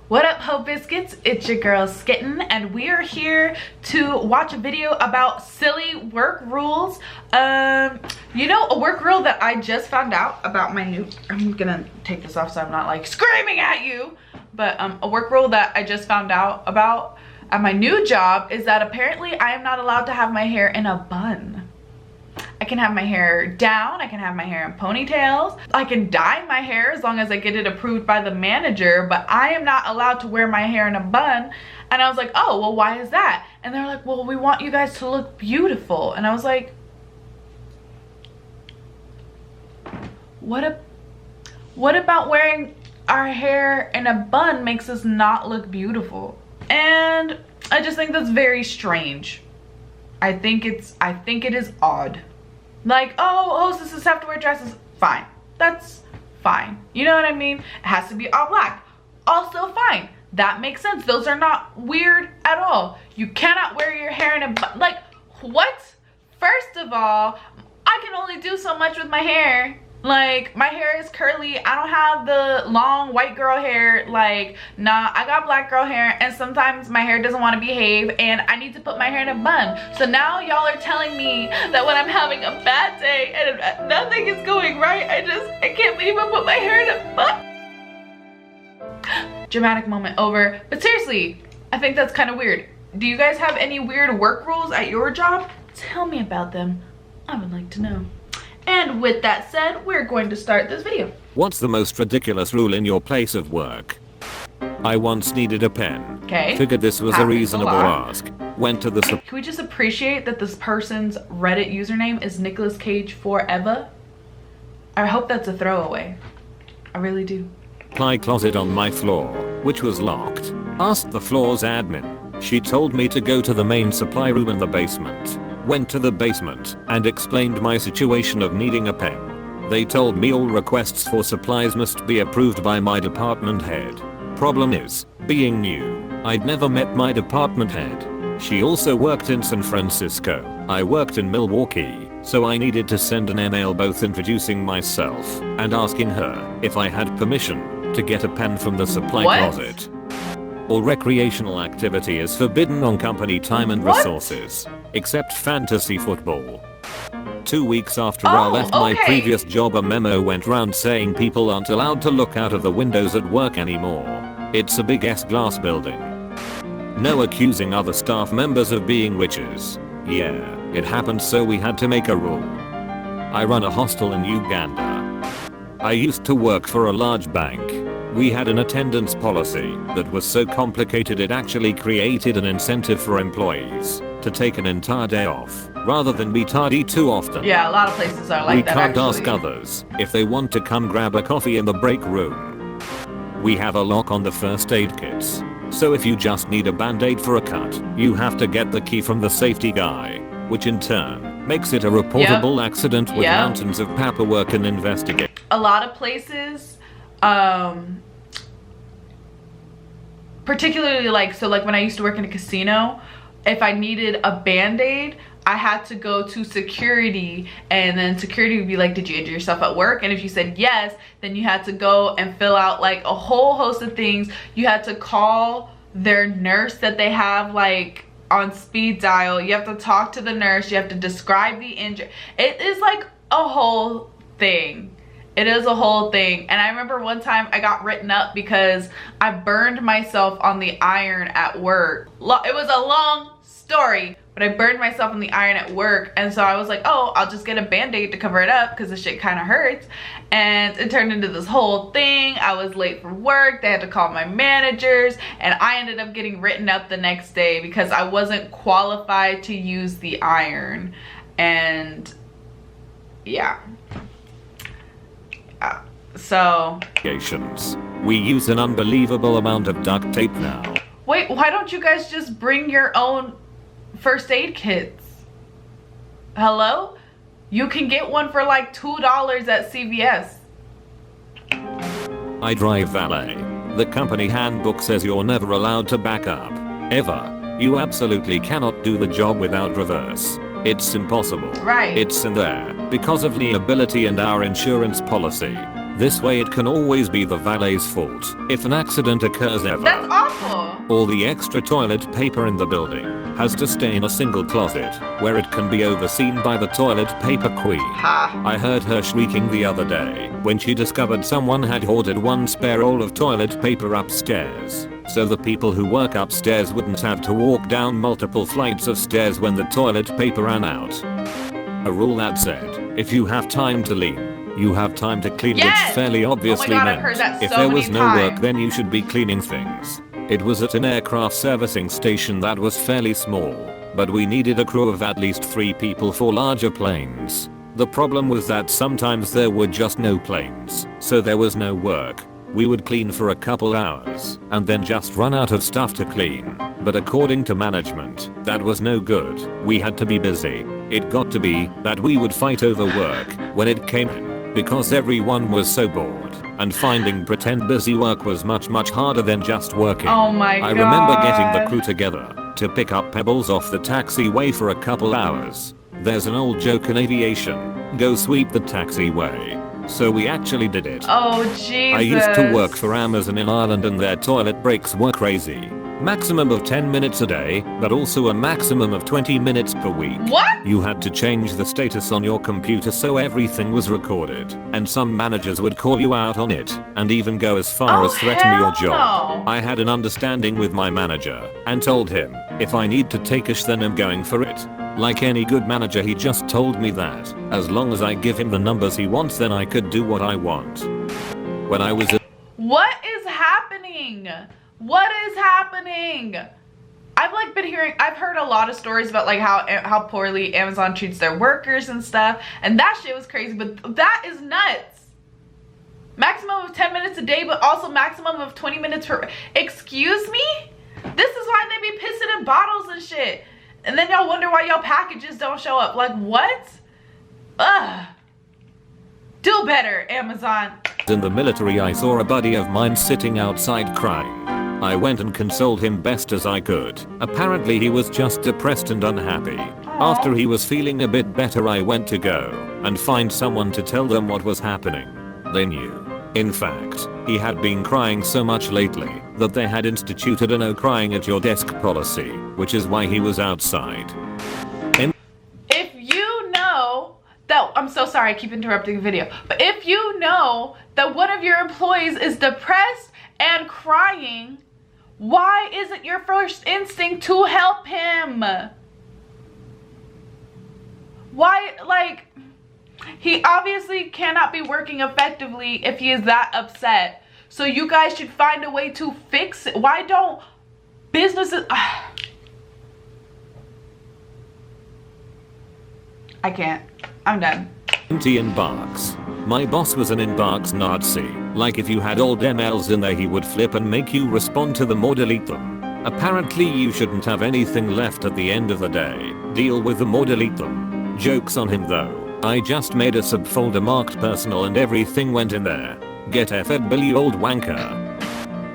What up, Ho Biscuits? It's your girl Skitten, and we are here to watch a video about silly work rules. You know, a work rule that I just found out about my new, I'm gonna take this off so I'm not like screaming at you, but a work rule that I just found out about at my new job is that apparently I am not allowed to have my hair in a bun. I can have my hair down, I can have my hair in ponytails, I can dye my hair as long as I get it approved by the manager, but I am not allowed to wear my hair in a bun. And I was like, oh, well, why is that? And they're like, well, we want you guys to look beautiful. And I was like, what about wearing our hair in a bun makes us not look beautiful? And I just think that's very strange. I think it is odd. Like, oh, hostesses have to wear dresses. Fine. That's fine. You know what I mean? It has to be all black. Also fine. That makes sense. Those are not weird at all. You cannot wear your hair in a bun. Like, what? First of all, I can only do so much with my hair. Like, my hair is curly. I don't have the long white girl hair. Like, nah, I got black girl hair, and sometimes my hair doesn't want to behave and I need to put my hair in a bun. So now y'all are telling me that when I'm having a bad day and nothing is going right, I can't even put my hair in a bun. Dramatic moment over. But seriously, I think that's kind of weird. Do you guys have any weird work rules at your job? Tell me about them. I would like to know. And with that said, we're going to start this video. What's the most ridiculous rule in your place of work? I once needed a pen. Okay. Figured this was a reasonable ask. Went to the Can we just appreciate that this person's Reddit username is Nicolas Cage Forever? I hope that's a throwaway. I really do. supply closet on my floor, which was locked. Asked the floor's admin. She told me to go to the main supply room in the basement. Went to the basement and explained my situation of needing a pen. They told me all requests for supplies must be approved by my department head. Problem is, being new, I'd never met my department head. She also worked in San Francisco. I worked in Milwaukee, so I needed to send an email both introducing myself and asking her if I had permission to get a pen from the supply closet. All recreational activity is forbidden on company time and resources, except fantasy football. 2 weeks after I left my previous job, a memo went round saying people aren't allowed to look out of the windows at work anymore. It's a big ass glass building. No accusing other staff members of being witches. Yeah, it happened, so we had to make a rule. I run a hostel in Uganda. I used to work for a large bank. We had an attendance policy that was so complicated it actually created an incentive for employees to take an entire day off rather than be tardy too often. Yeah, a lot of places are like that. We can't ask others if they want to come grab a coffee in the break room. We have a lock on the first aid kits, so if you just need a band-aid for a cut, you have to get the key from the safety guy, which in turn makes it a reportable accident with mountains of paperwork and investigation. A lot of places, particularly like when I used to work in a casino, if I needed a band-aid, I had to go to security, and then security would be like, did you injure yourself at work? And if you said yes, then you had to go and fill out like a whole host of things. You had to call their nurse that they have like on speed dial. You have to talk to the nurse. You have to describe the injury. It is like a whole thing. It is a whole thing. And I remember one time I got written up because I burned myself on the iron at work. It was a long story, but I burned myself on the iron at work, and so I was like, oh, I'll just get a band-aid to cover it up because the shit kind of hurts. And it turned into this whole thing. I was late for work. They had to call my managers, and I ended up getting written up the next day because I wasn't qualified to use the iron. And yeah. So we use an unbelievable amount of duct tape now. Wait, why don't you guys just bring your own first aid kits? Hello? You can get one for like $2 at CVS. I drive valet. The company handbook says you're never allowed to back up. Ever. You absolutely cannot do the job without reverse. It's impossible. Right. It's in there because of liability and our insurance policy. This way it can always be the valet's fault if an accident occurs ever. That's awful. All the extra toilet paper in the building has to stay in a single closet where it can be overseen by the toilet paper queen. Ha. I heard her shrieking the other day when she discovered someone had hoarded one spare roll of toilet paper upstairs, so the people who work upstairs wouldn't have to walk down multiple flights of stairs when the toilet paper ran out. A rule that said, if you have time to lean, you have time to clean, Yes! which fairly obviously Oh my God, I've meant heard that if so there many was no work times. then you should be cleaning things. It was at an aircraft servicing station that was fairly small, but we needed a crew of at least 3 people for larger planes. The problem was that sometimes there were just no planes, so there was no work. We would clean for a couple hours and then just run out of stuff to clean. But according to management, that was no good. We had to be busy. It got to be that we would fight over work when it came in because everyone was so bored, and finding pretend busy work was much harder than just working. Oh my God. I remember getting the crew together to pick up pebbles off the taxiway for a couple hours. There's an old joke in aviation, go sweep the taxiway. So we actually did it. Oh Jesus. I used to work for Amazon in Ireland and their toilet breaks were crazy. Maximum of 10 minutes a day, but also a maximum of 20 minutes per week. What? You had to change the status on your computer so everything was recorded, and some managers would call you out on it, and even go as far as threaten your job. No. I had an understanding with my manager, and told him, if I need to take a sh then I'm going for it. Like any good manager he just told me that, as long as I give him the numbers he wants then I could do what I want. When I was What is happening? What is happening? I've heard a lot of stories about like how poorly Amazon treats their workers and stuff, and that shit was crazy, but that is nuts. Maximum of 10 minutes a day, but also maximum of 20 minutes per, excuse me? This is why they be pissing in bottles and shit. And then y'all wonder why y'all packages don't show up. Like what? Ugh. Do better, Amazon. in the military I saw a buddy of mine sitting outside crying. I went and consoled him best as I could. Apparently he was just depressed and unhappy. After he was feeling a bit better I went to go and find someone to tell them what was happening. They knew. In fact, he had been crying so much lately that they had instituted a no crying at your desk policy, which is why he was outside. If you know that, I'm so sorry I keep interrupting the video, but if you know that one of your employees is depressed and crying, why isn't your first instinct to help him? Why, like, he obviously cannot be working effectively if he is that upset. So you guys should find a way to fix it. Why don't businesses... I can't. I'm done. Empty inbox. My boss was an inbox Nazi. Like if you had old emails in there he would flip and make you respond to them or delete them. Apparently you shouldn't have anything left at the end of the day. Deal with them or delete them. Joke's on him though. I just made a subfolder marked personal and everything went in there. Get effed Bill, you old wanker.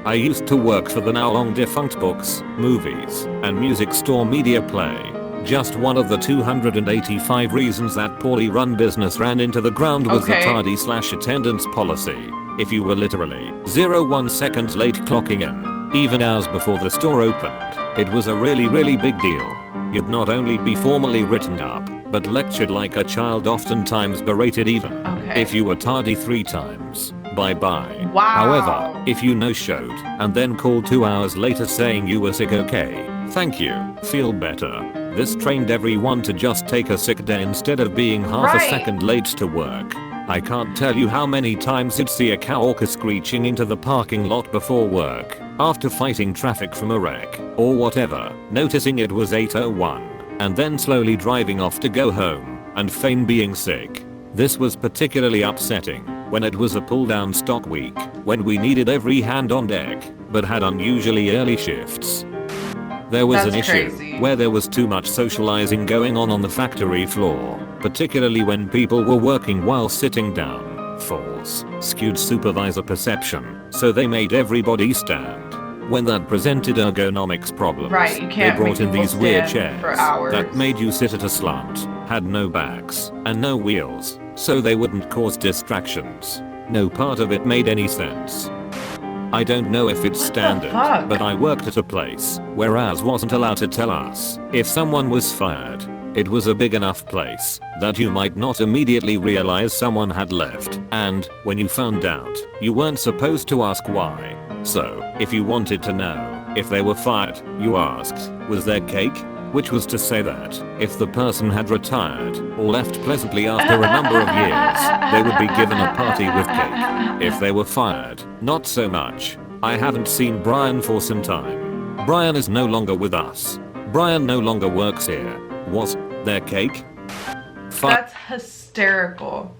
I used to work for the now long defunct books, movies, and music store Media Play. Just one of the 285 reasons that poorly run business ran into the ground was the tardy/attendance policy. If you were literally 0.1 seconds late clocking in, even hours before the store opened, it was a really big deal. You'd not only be formally written up, but lectured like a child, oftentimes berated even. If you were tardy 3 times, bye-bye. Wow. However, if you no-showed and then called 2 hours later saying you were sick, okay, thank you, feel better. This trained everyone to just take a sick day instead of being half a second late to work. I can't tell you how many times you'd see a cow screeching into the parking lot before work, after fighting traffic from a wreck, or whatever, noticing it was 8:01, and then slowly driving off to go home, and feign being sick. This was particularly upsetting when it was a pull-down stock week, when we needed every hand on deck, but had unusually early shifts. There was an issue where there was too much socializing going on the factory floor, particularly when people were working while sitting down. False, skewed supervisor perception, so they made everybody stand. When that presented ergonomics problems, you can't they brought in these weird chairs for hours that made you sit at a slant, had no backs, and no wheels, so they wouldn't cause distractions. No part of it made any sense. I don't know if it's standard, but I worked at a place where ours wasn't allowed to tell us if someone was fired. It was a big enough place that you might not immediately realize someone had left, and when you found out, you weren't supposed to ask why. So, if you wanted to know if they were fired, you asked, was there cake? Which was to say that if the person had retired or left pleasantly after a number of years, they would be given a party with cake. If they were fired, not so much. I haven't seen Brian for some time. Brian is no longer with us. Brian no longer works here. Was there cake? That's hysterical.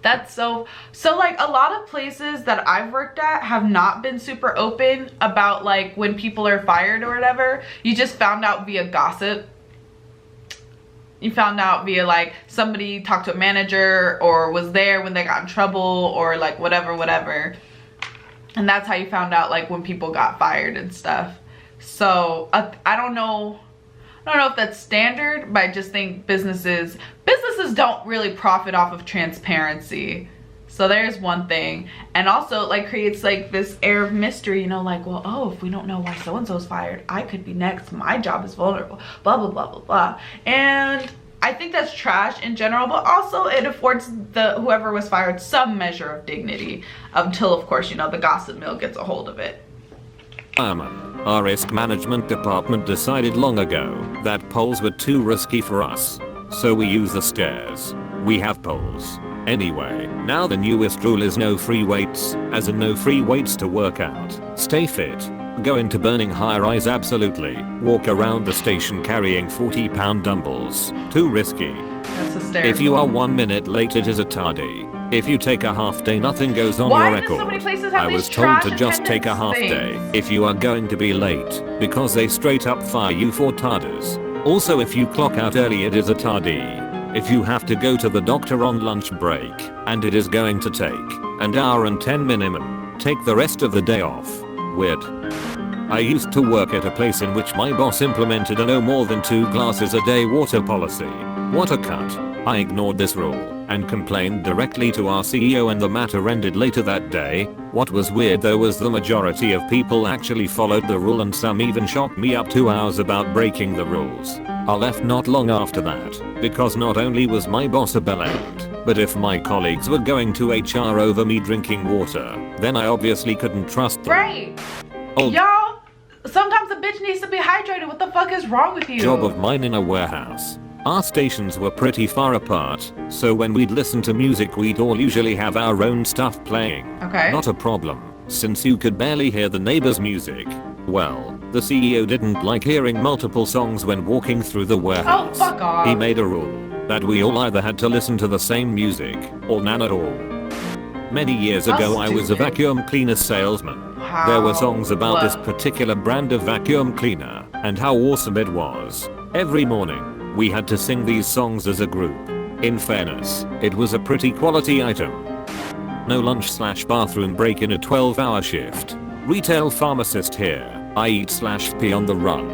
That's so like a lot of places that I've worked at have not been super open about like when people are fired or whatever. You just found out via gossip. You found out via like somebody talked to a manager or was there when they got in trouble or like whatever. And that's how you found out like when people got fired and stuff. So I don't know if that's standard, but I just think businesses don't really profit off of transparency. So there's one thing. And also it like creates like this air of mystery, you know, like, well, oh, if we don't know why so-and-so's fired, I could be next. My job is vulnerable, blah, blah, blah, blah, blah. And I think that's trash in general, but also it affords whoever was fired some measure of dignity until, of course, you know, the gossip mill gets a hold of it. Our risk management department decided long ago that poles were too risky for us. So we use the stairs. We have poles. Anyway, now the newest rule is no free weights, as in no free weights to work out. Stay fit. Go into burning high-rise absolutely. Walk around the station carrying 40-pound dumbbells. Too risky. That's hysterical. If you are 1 minute late, it is a tardy. If you take a half day, nothing goes on your record. So many places have I was told to just take a half day if you are going to be late, because they straight up fire you for tarders. Also, if you clock out early, it is a tardy. If you have to go to the doctor on lunch break, and it is going to take an hour and 10 minimum, take the rest of the day off. Weird. I used to work at a place in which my boss implemented a no more than 2 glasses a day water policy. What a cut. I ignored this rule and complained directly to our CEO, and the matter ended later that day. What was weird though was the majority of people actually followed the rule, and some even shot me up 2 hours about breaking the rules. I left not long after that, because not only was my boss a bellend, but if my colleagues were going to HR over me drinking water, then I obviously couldn't trust them. Right. Y'all, sometimes a bitch needs to be hydrated. What the fuck is wrong with you? Job of mine in a warehouse. Our stations were pretty far apart, so when we'd listen to music, we'd all usually have our own stuff playing. Okay. Not a problem, since you could barely hear the neighbor's music. Well, the CEO didn't like hearing multiple songs when walking through the warehouse. Oh, fuck off. He made a rule that we all either had to listen to the same music or none at all. Many years ago, I was a vacuum cleaner salesman. Wow. There were songs about this particular brand of vacuum cleaner and how awesome it was. Every morning, we had to sing these songs as a group. In fairness, it was a pretty quality item. No lunch/bathroom break in a 12-hour shift. Retail pharmacist here. I eat/pee on the run.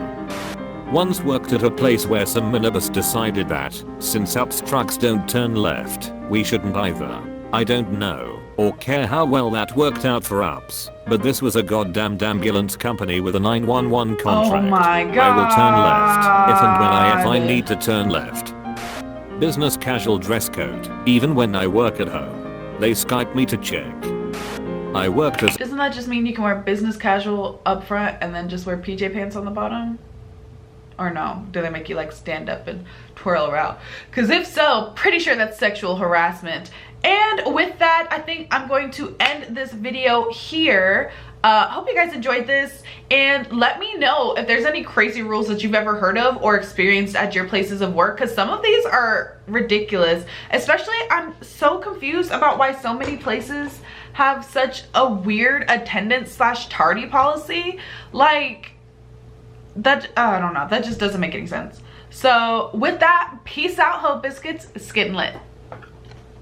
Once worked at a place where some minibus decided that, since UPS trucks don't turn left, we shouldn't either. I don't know or care how well that worked out for UPS, but this was a goddamn ambulance company with a 911 contract. Oh my god. I will turn left if and when I need to turn left. Business casual dress code, even when I work at home. They Skype me to check. I worked as— Doesn't that just mean you can wear business casual up front and then just wear PJ pants on the bottom? Or no? Do they make you like stand up and twirl around? Because if so, pretty sure that's sexual harassment. And with that, I think I'm going to end this video here. Hope you guys enjoyed this, and let me know if there's any crazy rules that you've ever heard of or experienced at your places of work, because some of these are ridiculous. Especially, I'm so confused about why so many places have such a weird attendance/tardy policy. Like, that, I don't know, that just doesn't make any sense. So with that, peace out, Hope Biscuits, Skittin' Lit.